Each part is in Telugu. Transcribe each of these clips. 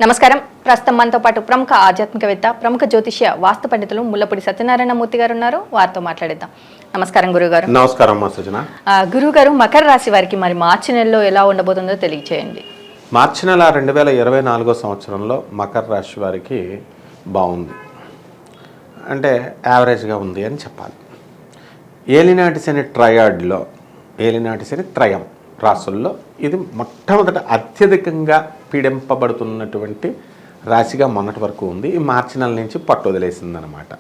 నమస్కారం. ప్రస్తుతం మనతో పాటు ప్రముఖ ఆధ్యాత్మికవేత్త, ప్రముఖ జ్యోతిష్య వాస్తు పండితులు ముల్లపూడి సత్యనారాయణ మూర్తి గారు ఉన్నారు. వారితో మాట్లాడిద్దాం. నమస్కారం గురుగారు. నమస్కారం సృజన. గురుగారు, మకర రాశి వారికి మరి మార్చి నెలలో ఎలా ఉండబోతుందో తెలియచేయండి. మార్చి నెల 2024 సంవత్సరంలో మకర రాశి వారికి బాగుంది, అంటే యావరేజ్గా ఉంది అని చెప్పాలి. ఏలినాటి శని ట్రయాడ్లో, ఏలినాటి శని త్రయం రాసుల్లో ఇది మొట్టమొదట అత్యధికంగా పీడింపబడుతున్నటువంటి రాశిగా మొన్నటి వరకు ఉంది. ఈ మార్చి నెల నుంచి పట్టు వదిలేసిందనమాట.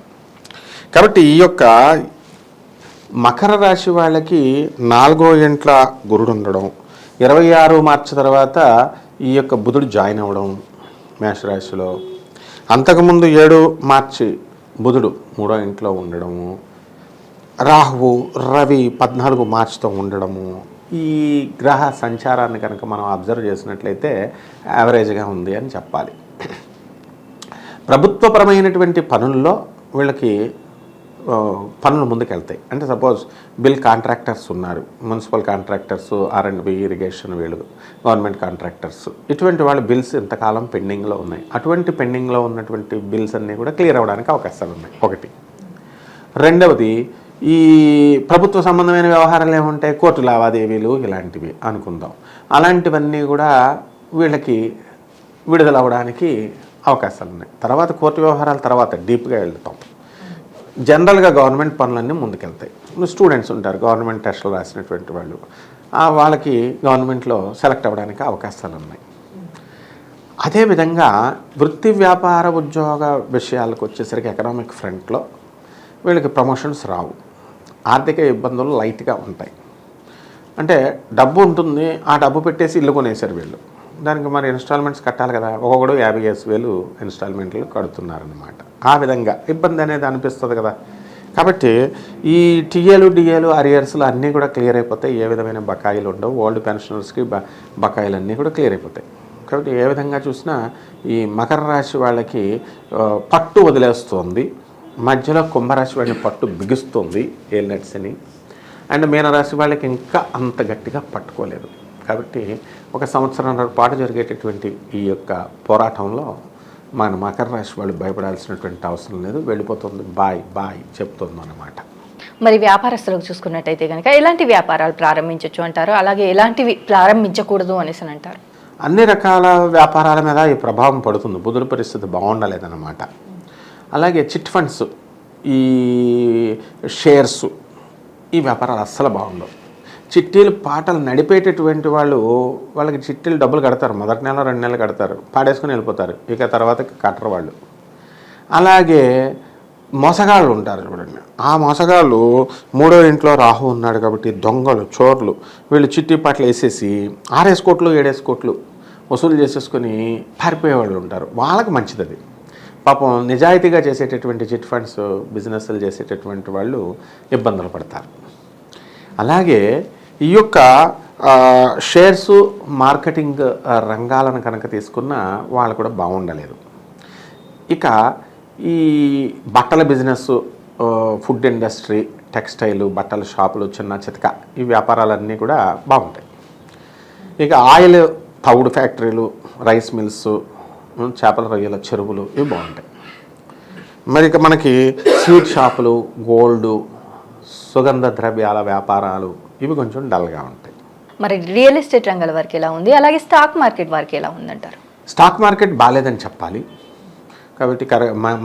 కాబట్టి ఈ యొక్క మకర రాశి వాళ్ళకి 4వ ఇంట్ల గురుడు ఉండడం, 26 మార్చి తర్వాత ఈ యొక్క బుధుడు జాయిన్ అవ్వడం మేషరాశిలో, అంతకుముందు 7 మార్చి బుధుడు 3వ ఇంట్లో ఉండడము, రాహువు రవి 14 మార్చితో ఉండడము, ఈ గ్రహ సంచారాన్ని కనుక మనం అబ్జర్వ్ చేసినట్లయితే యావరేజ్గా ఉంది అని చెప్పాలి. ప్రభుత్వపరమైనటువంటి పనుల్లో వీళ్ళకి పనులు ముందుకెళ్తాయి. అంటే సపోజ్ బిల్ కాంట్రాక్టర్స్ ఉన్నారు, మున్సిపల్ కాంట్రాక్టర్స్, R&B, ఇరిగేషన్, వీళ్ళు గవర్నమెంట్ కాంట్రాక్టర్స్, ఇటువంటి వాళ్ళ బిల్స్ ఇంతకాలం పెండింగ్లో ఉన్నాయి. అటువంటి పెండింగ్లో ఉన్నటువంటి బిల్స్ అన్నీ కూడా క్లియర్ అవ్వడానికి అవకాశాలు ఉన్నాయి. ఒకటి. రెండవది, ఈ ప్రభుత్వ సంబంధమైన వ్యవహారాలు ఏముంటాయి, కోర్టు లావాదేవీలు ఇలాంటివి అనుకుందాం. అలాంటివన్నీ కూడా వీళ్ళకి విడుదల అవ్వడానికి అవకాశాలు ఉన్నాయి. తర్వాత కోర్టు వ్యవహారాల తర్వాత డీప్గా వెళ్తాం. జనరల్గా గవర్నమెంట్ పనులన్నీ ముందుకెళ్తాయి. స్టూడెంట్స్ ఉంటారు, గవర్నమెంట్ టెస్టులు రాసినటువంటి వాళ్ళు, వాళ్ళకి గవర్నమెంట్లో సెలెక్ట్ అవ్వడానికి అవకాశాలు ఉన్నాయి. అదేవిధంగా వృత్తి వ్యాపార ఉద్యోగ విషయాలకు వచ్చేసరికి ఎకనామిక్ ఫ్రంట్లో వీళ్ళకి ప్రమోషన్స్ రావు, ఆర్థిక ఇబ్బందులు లైట్గా ఉంటాయి. అంటే డబ్బు ఉంటుంది, ఆ డబ్బు పెట్టేసి ఇల్లు కొనేసారు వీళ్ళు, దానికి మరి ఇన్స్టాల్మెంట్స్ కట్టాలి కదా, ఒక్కొక్కడు 50,000 ఇన్స్టాల్మెంట్లు కడుతున్నారనమాట. ఆ విధంగా ఇబ్బంది అనేది అనిపిస్తుంది కదా. కాబట్టి ఈ టీఏలు, డిఏలు, అరియర్స్లు అన్నీ కూడా క్లియర్ అయిపోతాయి. ఏ విధమైన బకాయిలు ఉండవు. ఓల్డ్ పెన్షనర్స్కి బకాయిలు అన్నీ కూడా క్లియర్ అయిపోతాయి. కాబట్టి ఏ విధంగా చూసినా ఈ మకర రాశి వాళ్ళకి పట్టు వదిలేస్తుంది. మధ్యలో కుంభరాశి వాళ్ళని పట్టు బిగుస్తుంది ఏలినాటి శని. అండ్ మీనరాశి వాళ్ళకి ఇంకా అంత గట్టిగా పట్టుకోలేదు. కాబట్టి ఒక సంవత్సరంన్నర పాటు జరిగేటటువంటి ఈ యొక్క పోరాటంలో మన మకర రాశి వాళ్ళు భయపడాల్సినటువంటి అవసరం లేదు. వెళ్ళిపోతుంది, బాయ్ బాయ్ చెప్తుంది అన్నమాట. మరి వ్యాపారస్తులకు చూసుకున్నట్టయితే కనుక ఎలాంటి వ్యాపారాలు ప్రారంభించవచ్చు అంటారు, అలాగే ఎలాంటివి ప్రారంభించకూడదు అనేసి అంటారు? అన్ని రకాల వ్యాపారాల మీద ఈ ప్రభావం పడుతుంది. బుధుడి పరిస్థితి బాగుండలేదన్నమాట. అలాగే చిట్ ఫండ్స్, ఈ షేర్స్, ఈ వ్యాపారాలు అస్సలు బాగుండవు. చిట్టీలు పాటలు నడిపేటటువంటి వాళ్ళు, వాళ్ళకి చిట్టీలు డబ్బులు కడతారు, మొదటి నెల 2 నెలలు కడతారు, పాడేసుకొని వెళ్ళిపోతారు, ఇక తర్వాత కట్టరు వాళ్ళు. అలాగే మోసగాళ్ళు ఉంటారు చూడండి, ఆ మోసగాళ్ళు 3వ ఇంట్లో రాహు ఉన్నాడు కాబట్టి దొంగలు, చోర్లు, వీళ్ళు చిట్టి పాటలు వేసేసి 6 కోట్లు 7 కోట్లు వసూలు చేసేసుకొని పారిపోయేవాళ్ళు ఉంటారు. వాళ్ళకి మంచిది అది. పాపం నిజాయితీగా చేసేటటువంటి చిట్ ఫండ్స్ బిజినెస్లు చేసేటటువంటి వాళ్ళు ఇబ్బందులు పడతారు. అలాగే ఈ యొక్క షేర్సు, మార్కెటింగ్ రంగాలను కనుక తీసుకున్న వాళ్ళు కూడా బాగుండలేదు. ఇక ఈ బట్టల బిజినెస్, ఫుడ్ ఇండస్ట్రీ, టెక్స్టైలు, బట్టల షాపులు, చిన్న చితక ఈ వ్యాపారాలన్నీ కూడా బాగుంటాయి. ఇక ఆయిల్, తవుడు ఫ్యాక్టరీలు, రైస్ మిల్స్, చేపల రొయ్యల చెరువులు ఇవి బాగుంటాయి. మరి ఇక మనకి స్వీట్ షాపులు, గోల్డ్, సుగంధ ద్రవ్యాల వ్యాపారాలు ఇవి కొంచెం డల్గా ఉంటాయి. మరి రియల్ ఎస్టేట్ రంగాల వారికి ఎలా ఉంది, అలాగే స్టాక్ మార్కెట్ వారికి ఎలా ఉందంటారు? స్టాక్ మార్కెట్ బాగాలేదని చెప్పాలి. కాబట్టి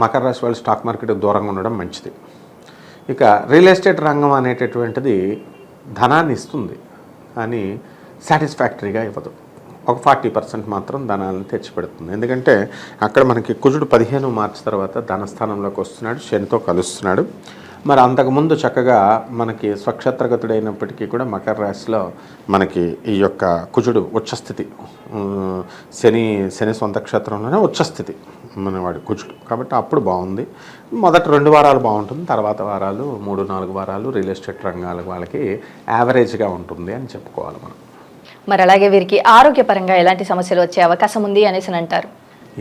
మకర రాశి వాళ్ళు స్టాక్ మార్కెట్ దూరంగా ఉండడం మంచిది. ఇక రియల్ ఎస్టేట్ రంగం అనేటటువంటిది ధనాన్ని ఇస్తుంది కానీ సాటిస్ఫాక్టరీగా ఇవ్వదు. ఒక 40% మాత్రం ధనాన్ని తెచ్చిపెడుతుంది. ఎందుకంటే అక్కడ మనకి కుజుడు 15 మార్చి తర్వాత ధనస్థానంలోకి వస్తున్నాడు, శనితో కలుస్తున్నాడు. మరి అంతకుముందు చక్కగా మనకి స్వక్షేత్రగతుడైనప్పటికీ కూడా మకర రాశిలో మనకి ఈ యొక్క కుజుడు ఉచ్చస్థితి, శని సొంత క్షేత్రంలోనే ఉచ్చస్థితి మనవాడు కుజుడు. కాబట్టి అప్పుడు బాగుంది. మొదటి 2 వారాలు బాగుంటుంది, తర్వాత వారాలు 3-4 వారాలు రియల్ ఎస్టేట్ రంగాల వాళ్ళకి యావరేజ్గా ఉంటుంది అని చెప్పుకోవాలి మనం. మరి అలాగే వీరికి ఆరోగ్యపరంగా ఎలాంటి సమస్యలు వచ్చే అవకాశం ఉంది అనేసి అంటారు?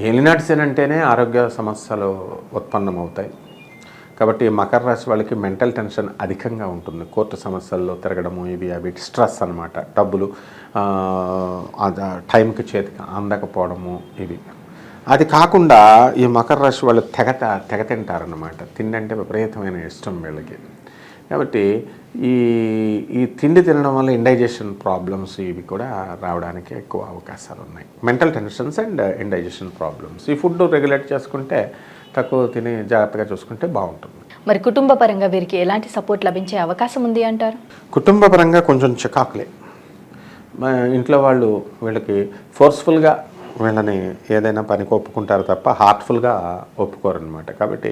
ఏలినాటి శని అంటేనే ఆరోగ్య సమస్యలు ఉత్పన్నమవుతాయి. కాబట్టి మకర రాశి వాళ్ళకి మెంటల్ టెన్షన్ అధికంగా ఉంటుంది. కోర్టు సమస్యల్లో తిరగడము, ఇవి అవి స్ట్రెస్ అనమాట. డబ్బులు టైంకి చేతికి అందకపోవడము ఇవి. అది కాకుండా ఈ మకర రాశి వాళ్ళు తెగ తింటారన్నమాట. తిండి అంటే విపరీతమైన ఇష్టం వీళ్ళకి. కాబట్టి ఈ తిండి తినడం వల్ల ఇండైజెషన్ ప్రాబ్లమ్స్ ఇవి కూడా రావడానికి ఎక్కువ అవకాశాలు ఉన్నాయి. Mental tensions and indigestion problems. ఈ ఫుడ్ రెగ్యులేట్ చేసుకుంటే, తక్కువ తిని జాగ్రత్తగా చూసుకుంటే బాగుంటుంది. మరి కుటుంబ పరంగా వీరికి ఎలాంటి సపోర్ట్ లభించే అవకాశం ఉంది అంటారు? కుటుంబ పరంగా కొంచెం చికాకులే. ఇంట్లో వాళ్ళు వీళ్ళకి ఫోర్స్ఫుల్గా వీళ్ళని ఏదైనా పనికి ఒప్పుకుంటారు తప్ప హార్ట్ఫుల్గా ఒప్పుకోరు అనమాట. కాబట్టి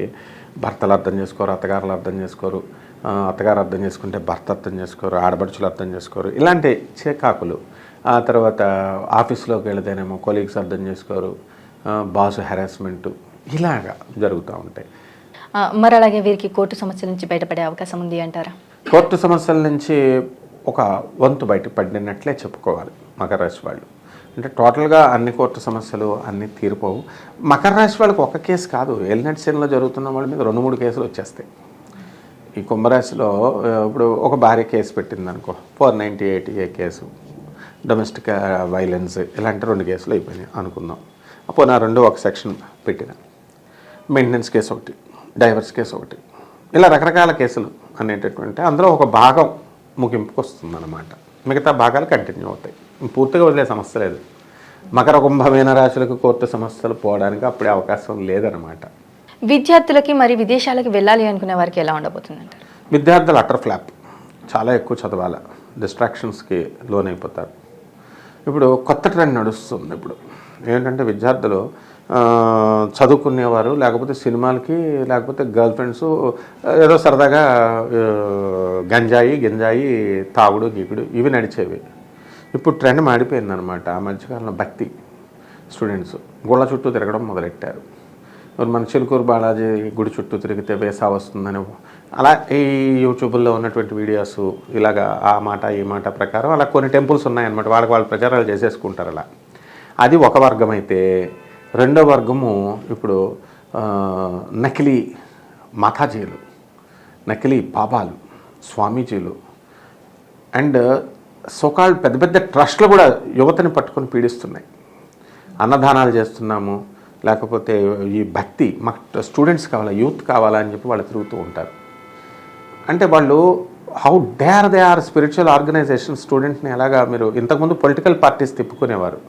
భర్తలు అర్థం చేసుకోరు, అత్తగారులు అర్థం చేసుకోరు, అత్తగారు అర్థం చేసుకుంటే భర్త అర్థం చేసుకోరు, ఆడపడుచులు అర్థం చేసుకోరు. ఇలాంటి చికాకులు. ఆ తర్వాత ఆఫీస్లోకి వెళితేనేమో కొలీగ్స్ అర్థం చేసుకోరు, బాసు హెరాస్మెంటు ఇలాగా జరుగుతూ ఉంటాయి. మరి అలాగే వీరికి కోర్టు సమస్యల నుంచి బయటపడే అవకాశం ఉంది అంటారా? కోర్టు సమస్యల నుంచి ఒక వంతు బయటపడినట్లే చెప్పుకోవాలి మకర రాశి వాళ్ళు. అంటే టోటల్గా అన్ని కోర్టు సమస్యలు అన్నీ తీరిపోవు. మకర రాశి వాళ్ళకి ఒక కేసు కాదు, ఎలినట్ సీన్లో జరుగుతున్న వాళ్ళ మీద 2-3 కేసులు వచ్చేస్తాయి. ఈ కుంభరాశిలో ఇప్పుడు ఒక భార్య కేసు పెట్టిందనుకో, 498A కేసు, డొమెస్టిక్ వైలెన్స్, ఇలాంటి 2 కేసులు అయిపోయినాయి అనుకుందాం. అప్పుడు నా 2 ఒక సెక్షన్ పెట్టిన, మెయింటెనెన్స్ కేసు ఒకటి, డైవర్స్ కేసు ఒకటి, ఇలా రకరకాల కేసులు అనేటటువంటి అందులో ఒక భాగం ముగింపుకు వస్తుందన్నమాట. మిగతా భాగాలు కంటిన్యూ అవుతాయి. పూర్తిగా వదిలే సమస్య లేదు. మకర కుంభమీన రాశులకు కోర్టు సమస్యలు పోవడానికి అప్పుడే అవకాశం లేదనమాట. విద్యార్థులకి మరి విదేశాలకు వెళ్ళాలి అనుకునే వారికి ఎలా ఉండబోతుందంట? విద్యార్థులు అటర్ ఫ్లాప్, చాలా ఎక్కువ చదవాలి, డిస్ట్రాక్షన్స్కి లోనైపోతారు. ఇప్పుడు కొత్త ట్రెండ్ నడుస్తుంది. ఇప్పుడు ఏంటంటే విద్యార్థులు చదువుకునేవారు, లేకపోతే సినిమాలకి, లేకపోతే గర్ల్ ఫ్రెండ్స్, ఏదో సరదాగా గింజాయి తాగుడు గీకుడు ఇవి నడిచేవి. ఇప్పుడు ట్రెండ్ మాడిపోయిందనమాట. ఆ మధ్యకాలంలో భక్తి స్టూడెంట్స్ గుళ్ళ చుట్టూ తిరగడం మొదలెట్టారు. మన చిలుకూరు బాలాజీ గుడి చుట్టూ తిరిగితే వేసా వస్తుందని అలా ఈ యూట్యూబ్లో ఉన్నటువంటి వీడియోస్ ఇలాగా ఆ మాట ఈ మాట ప్రకారం అలా కొన్ని టెంపుల్స్ ఉన్నాయన్నమాట. వాళ్ళు ప్రచారాలు చేసేసుకుంటారు. అలా అది ఒక వర్గం అయితే, రెండో వర్గము ఇప్పుడు నకిలీ మాతాజీలు, నకిలీ బాబాలు, స్వామీజీలు అండ్ సోకాల్డ్ పెద్ద పెద్ద ట్రస్ట్లు కూడా యువతని పట్టుకొని పీడిస్తున్నాయి. అన్నదానాలు చేస్తున్నాము, లేకపోతే ఈ భక్తి మాకు స్టూడెంట్స్ కావాలా, యూత్ కావాలా అని చెప్పి వాళ్ళు తిరుగుతూ ఉంటారు. అంటే వాళ్ళు how dare they are spiritual organisation స్టూడెంట్ని ఎలాగా మీరు ఇంతకుముందు పొలిటికల్ పార్టీస్ తిప్పుకునేవారు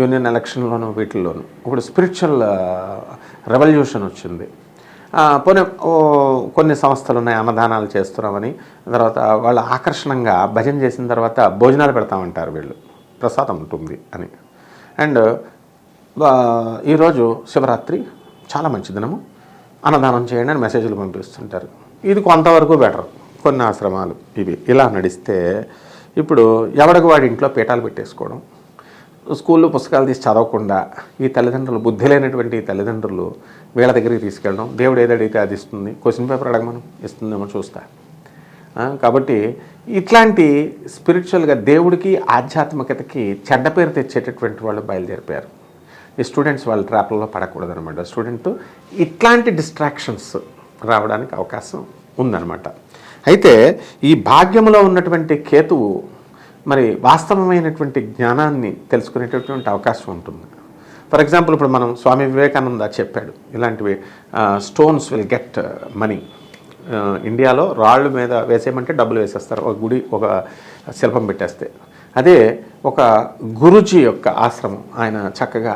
యూనియన్ ఎలక్షన్లోను వీటిల్లోనూ. ఇప్పుడు స్పిరిచువల్ రెవల్యూషన్ వచ్చింది. పోనీ కొన్ని సంస్థలు ఉన్నాయి అన్నదానాలు చేస్తున్నామని, తర్వాత వాళ్ళు ఆకర్షణంగా భజన చేసిన తర్వాత భోజనాలు పెడతామంటారు వీళ్ళు, ప్రసాదం ఉంటుంది అని. అండ్ ఈరోజు శివరాత్రి చాలా మంచి దినము, అన్నదానం చేయండి అని మెసేజ్లు పంపిస్తుంటారు. ఇది కొంతవరకు బెటర్. కొన్ని ఆశ్రమాలు ఇవి ఇలా నడిస్తే ఇప్పుడు ఎవడికి వాడి ఇంట్లో పీఠాలు పెట్టేసుకోవడం, స్కూల్లో పుస్తకాలు తీసి చదవకుండా ఈ తల్లిదండ్రులు, బుద్ధి లేనటువంటి ఈ తల్లిదండ్రులు వీళ్ళ దగ్గరికి తీసుకెళ్ళడం, దేవుడు ఏది అడిగితే అది ఇస్తుంది, క్వశ్చన్ పేపర్ అడగమను ఇస్తుందేమో చూస్తా. కాబట్టి ఇట్లాంటి స్పిరిచువల్గా దేవుడికి ఆధ్యాత్మికతకి చెడ్డ పేరు తెచ్చేటటువంటి వాళ్ళు బయలుదేరిపోయారు. ఈ స్టూడెంట్స్ వాళ్ళ ట్రాప్లలో పడకూడదు అనమాట. స్టూడెంట్ ఇట్లాంటి డిస్ట్రాక్షన్స్ రావడానికి అవకాశం ఉందన్నమాట. అయితే ఈ భాగ్యంలో ఉన్నటువంటి కేతువు మరి వాస్తవమైనటువంటి జ్ఞానాన్ని తెలుసుకునేటటువంటి అవకాశం ఉంటుంది. ఫర్ ఎగ్జాంపుల్ ఇప్పుడు మనం స్వామి వివేకానంద చెప్పాడు ఇలాంటివి, స్టోన్స్ విల్ గెట్ మనీ. ఇండియాలో రాళ్ళు మీద వేసేయమంటే డబ్బులు వేసేస్తారు, ఒక గుడి ఒక శిల్పం పెట్టేస్తే. అదే ఒక గురుజీ యొక్క ఆశ్రమం ఆయన చక్కగా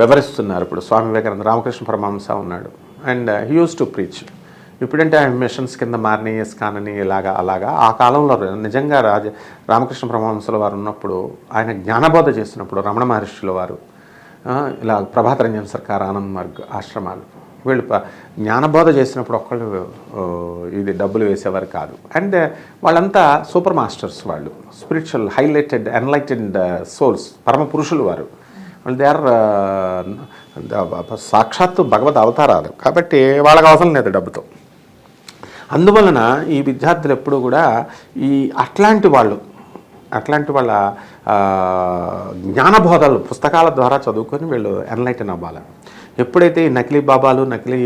వివరిస్తున్నారు. ఇప్పుడు స్వామి వివేకానంద రామకృష్ణ పరమహంస ఉన్నాడు and he use to preach. ఇప్పుడంటే ఆయన మిషన్స్ కింద మారినాయి, ఇస్కాన్ అని ఇలాగా అలాగా. ఆ కాలంలో నిజంగా రామకృష్ణ పరమహంసల వారు ఉన్నప్పుడు, ఆయన జ్ఞానబోధ చేసినప్పుడు రమణ మహర్షుల వారు, ఇలా ప్రభాత్ రంజన్ సర్కార్, ఆనంద్ మార్గ్ ఆశ్రమాలు, వీళ్ళు జ్ఞానబోధ చేసినప్పుడు ఒక్కళ్ళు ఇది డబ్బులు వేసేవారు కాదు. అండ్ వాళ్ళంతా సూపర్ మాస్టర్స్, వాళ్ళు స్పిరిచువల్ హైలైటెడ్ ఎన్లైటెడ్ సోల్స్, పరమ పురుషులు వారు. వాళ్ళు దే ఆర్ సాక్షాత్తు భగవద్ అవతారాలు. కాబట్టి వాళ్ళకి అవసరం లేదు డబ్బుతో. అందువలన ఈ విద్యార్థులు ఎప్పుడూ కూడా ఈ అట్లాంటి వాళ్ళ జ్ఞానబోధలు పుస్తకాల ద్వారా చదువుకొని వీళ్ళు ఎన్లైటన్ అవ్వాలి. ఎప్పుడైతే ఈ నకిలీ బాబాలు, నకిలీ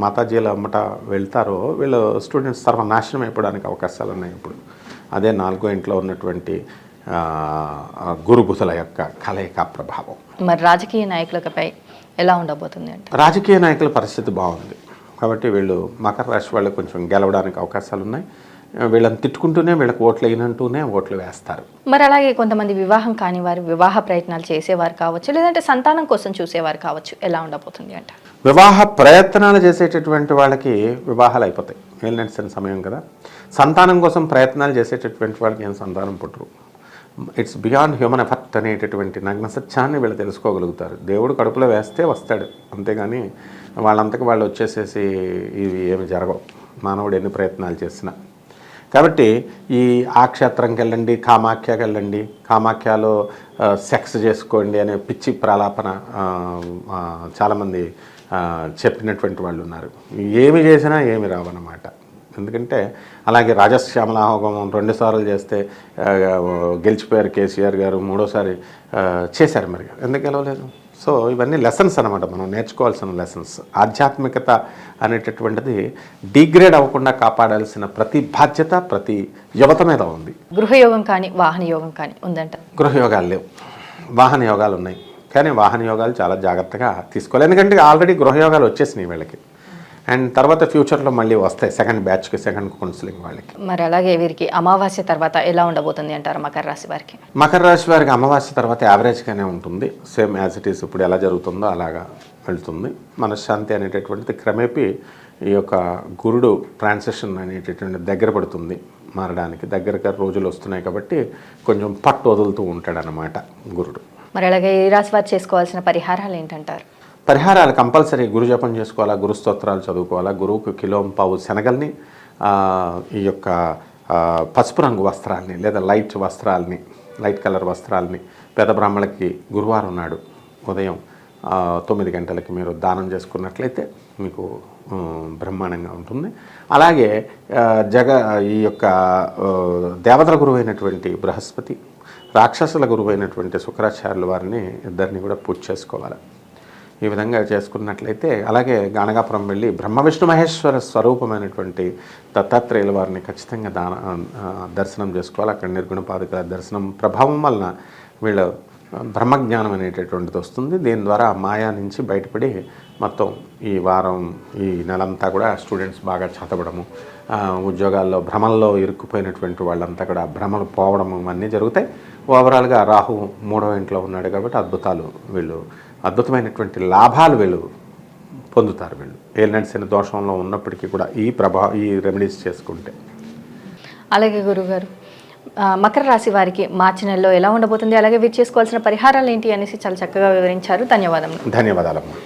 మాతాజీల అమ్మట వెళ్తారో వీళ్ళు స్టూడెంట్స్ సర్వనాశనం అయిపోవడానికి అవకాశాలు ఉన్నాయి. ఇప్పుడు అదే 4వ ఇంట్లో ఉన్నటువంటి గురుబుధుల యొక్క కలయిక ప్రభావం. మరి రాజకీయ నాయకులపై ఎలా ఉండబోతుంది అంటే? రాజకీయ నాయకుల పరిస్థితి బాగుంది కాబట్టి వీళ్ళు మకర రాశి వాళ్ళు కొంచెం గెలవడానికి అవకాశాలు ఉన్నాయి. వీళ్ళని తిట్టుకుంటూనే వీళ్ళకి ఓట్లు వేయనంటూనే ఓట్లు వేస్తారు. మరి అలాగే కొంతమంది వివాహం కాని వారు వివాహ ప్రయత్నాలు చేసేవారు కావచ్చు, లేదంటే సంతానం కోసం చూసేవారు కావచ్చు, ఎలా ఉండబోతుంది అంటే? వివాహ ప్రయత్నాలు చేసేటటువంటి వాళ్ళకి వివాహాలు అయిపోతాయి, ఏలినట్సిన సమయం కదా. సంతానం కోసం ప్రయత్నాలు చేసేటటువంటి వాళ్ళకి ఏం సంతానం పుట్టరు. ఇట్స్ బియాండ్ హ్యూమన్ ఎఫర్ట్ అనేటటువంటి నగ్న సత్యాన్ని వీళ్ళు తెలుసుకోగలుగుతారు. దేవుడు కడుపులో వేస్తే వస్తాడు, అంతేగాని వాళ్ళంతకు వాళ్ళు వచ్చేసేసి ఇవి ఏమి జరగవు మానవుడు ఎన్ని ప్రయత్నాలు చేసినా. కాబట్టి ఈ ఆ క్షేత్రంకి వెళ్ళండి, కామాఖ్యకి వెళ్ళండి, కామాఖ్యలో సెక్స్ చేసుకోండి అనే పిచ్చి ప్రలాపన చాలామంది చెప్పినటువంటి వాళ్ళు ఉన్నారు. ఏమి చేసినా ఏమి రావన్నమాట. ఎందుకంటే అలాగే రాజశ్యామల హోమం 2 సార్లు చేస్తే గెలిచిపోయారు కేసీఆర్ గారు, 3వసారి చేశారు, మరి ఎందుకు గెలవలేదు? సో ఇవన్నీ లెసన్స్ అనమాట, మనం నేర్చుకోవాల్సిన లెసన్స్. ఆధ్యాత్మికత అనేటటువంటిది డిగ్రేడ్ అవ్వకుండా కాపాడాల్సిన ప్రతి బాధ్యత ప్రతి యువత మీద ఉంది. గృహయోగం కానీ వాహన యోగం కానీ ఉందంట? గృహయోగాలు లేవు, వాహన యోగాలు ఉన్నాయి. కానీ వాహన యోగాలు చాలా జాగ్రత్తగా తీసుకోవాలి, ఎందుకంటే ఆల్రెడీ గృహయోగాలు వచ్చేసినాయి వీళ్ళకి. అండ్ తర్వాత ఫ్యూచర్లో మళ్ళీ వస్తాయి సెకండ్ బ్యాచ్కి, సెకండ్ కౌన్సిలింగ్ వాళ్ళకి. మరి అలాగే వీరికి అమావాస్య తర్వాత ఎలా ఉండబోతుంది అంటారు మకర రాశి వారికి? మకర రాశి వారికి అమావాస్య తర్వాత యావరేజ్గానే ఉంటుంది, సేమ్ యాజ్ ఇట్ ఈస్ ఇప్పుడు ఎలా జరుగుతుందో అలాగా వెళ్తుంది. మనశ్శాంతి అనేటటువంటిది క్రమేపీ ఈ యొక్క గురుడు ట్రాన్సిషన్ అనేటటువంటి దగ్గర పడుతుంది, మారడానికి దగ్గరగా రోజులు వస్తున్నాయి కాబట్టి కొంచెం పట్టు వదులుతూ ఉంటాడనమాట గురుడు. మరి అలాగే ఈ రాశి వారు చేసుకోవాల్సిన పరిహారాలు ఏంటంటారు? పరిహారాలు కంపల్సరీ గురు జపం చేసుకోవాలా, గురు స్తోత్రాలు చదువుకోవాలా, గురువుకు కిలోంపావు శనగల్ని, ఈ యొక్క పసుపు రంగు వస్త్రాలని లేదా లైట్ వస్త్రాలని, లైట్ కలర్ వస్త్రాలని పేద బ్రాహ్మణులకి గురువారం నాడు ఉదయం 9 గంటలకి మీరు దానం చేసుకున్నట్లయితే మీకు బ్రహ్మాండంగా ఉంటుంది. అలాగే ఈ యొక్క దేవతల గురువు అయినటువంటి బృహస్పతి, రాక్షసుల గురువు అయినటువంటి శుక్రాచార్యుల వారిని ఇద్దరిని కూడా పూజ చేసుకోవాలి. ఈ విధంగా చేసుకున్నట్లయితే, అలాగే గాణగాపురం వెళ్ళి బ్రహ్మ విష్ణు మహేశ్వర స్వరూపమైనటువంటి దత్తాత్రేయుల వారిని ఖచ్చితంగా దర్శనం చేసుకోవాలి. అక్కడ నిర్గుణ పాదుకల దర్శనం ప్రభావం వలన వీళ్ళు బ్రహ్మజ్ఞానం అనేటటువంటిది వస్తుంది. దీని ద్వారా మాయా నుంచి బయటపడి మొత్తం ఈ వారం ఈ నెలంతా కూడా స్టూడెంట్స్ బాగా చదవడము, ఉద్యోగాల్లో భ్రమల్లో ఇరుక్కుపోయినటువంటి వాళ్ళంతా కూడా భ్రమలు పోవడము ఇవన్నీ జరుగుతాయి. ఓవరాల్గా రాహు 3వ ఇంట్లో ఉన్నాడు కాబట్టి అద్భుతమైనటువంటి లాభాలు వీళ్ళు పొందుతారు. వీళ్ళు ఏలినట్సిన దోషంలో ఉన్నప్పటికీ కూడా ఈ రెమెడీస్ చేసుకుంటే. అలాగే గురుగారు, మకర రాశి వారికి మార్చి నెలలో ఎలా ఉండబోతుంది, అలాగే వీరు చేసుకోవాల్సిన పరిహారాలు ఏంటి అనేసి చాలా చక్కగా వివరించారు. ధన్యవాదాలు. ధన్యవాదాలమ్మా.